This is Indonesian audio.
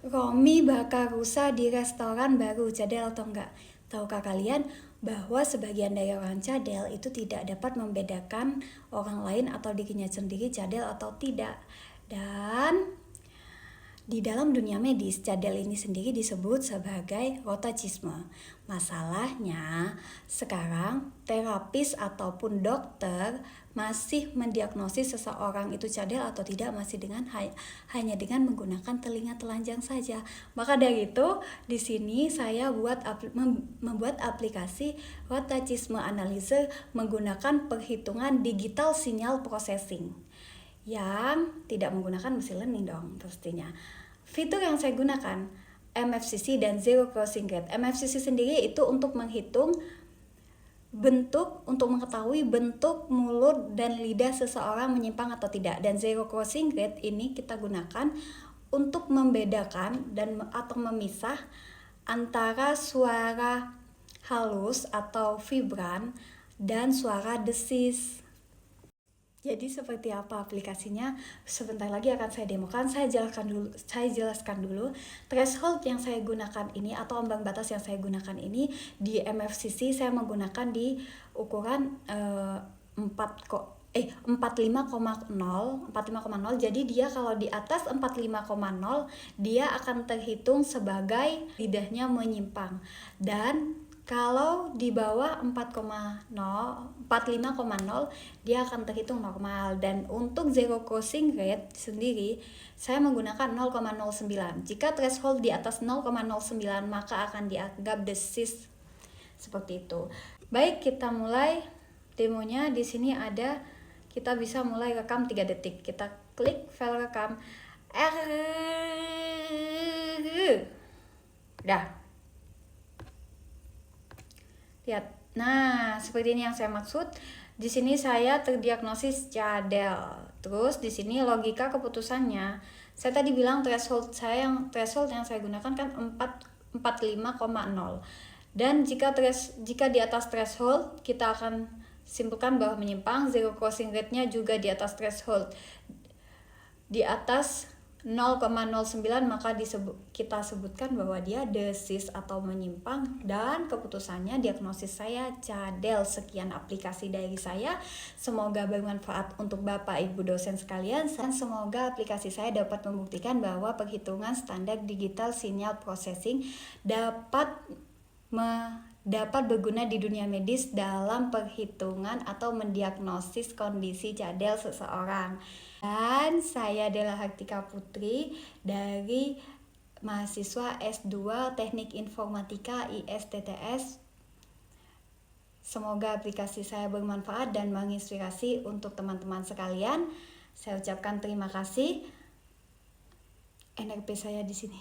Romi bakar rusa di restoran baru, cadel atau enggak? Tahukah kalian bahwa sebagian dari orang cadel itu tidak dapat membedakan orang lain atau dirinya sendiri cadel atau tidak? Dan di dalam dunia medis, cadel ini sendiri disebut sebagai rotacisme. Masalahnya, sekarang terapis ataupun dokter masih mendiagnosis seseorang itu cadel atau tidak masih hanya dengan menggunakan telinga telanjang saja. Maka dari itu, di sini saya membuat aplikasi rotacisme analyzer menggunakan perhitungan digital signal processing yang tidak menggunakan machine learning dong pastinya. Fitur yang saya gunakan MFCC dan Zero Crossing Rate. MFCC sendiri itu untuk menghitung bentuk, untuk mengetahui bentuk mulut dan lidah seseorang menyimpang atau tidak. Dan Zero Crossing Rate ini kita gunakan untuk membedakan atau memisah antara suara halus atau vibran dan suara desis. Jadi seperti apa aplikasinya? Sebentar lagi akan saya demokan. Saya jelaskan dulu. Threshold yang saya gunakan ini atau ambang batas yang saya gunakan ini di MFCC saya menggunakan di ukuran 45,0. Jadi dia kalau di atas 45,0 dia akan terhitung sebagai lidahnya menyimpang. Dan kalau di bawah 45,0 dia akan terhitung normal. Dan untuk zero crossing rate sendiri saya menggunakan 0,09. Jika threshold di atas 0,09 maka akan dianggap desis. Seperti itu. Baik, kita mulai demonya. Di sini ada, kita bisa mulai rekam 3 detik. Kita klik file rekam. Dah. Lihat. Nah, seperti ini yang saya maksud. Di sini saya terdiagnosis cadel. Terus di sini logika keputusannya. Saya tadi bilang threshold yang saya gunakan kan 45,0. Dan jika di atas threshold kita akan simpulkan bahwa menyimpang. Zero crossing rate-nya juga di atas threshold. Di atas 0,09 maka kita sebutkan bahwa dia desis atau menyimpang. Dan keputusannya diagnosis saya cadel. Sekian aplikasi dari saya, semoga bermanfaat untuk Bapak Ibu dosen sekalian, dan semoga aplikasi saya dapat membuktikan bahwa perhitungan standar digital signal processing dapat berguna di dunia medis dalam perhitungan atau mendiagnosis kondisi cadel seseorang. Dan saya adalah Hartika Putri dari mahasiswa S2 Teknik Informatika ISTTS. Semoga aplikasi saya bermanfaat dan menginspirasi untuk teman-teman sekalian. Saya ucapkan terima kasih. NRP saya di sini.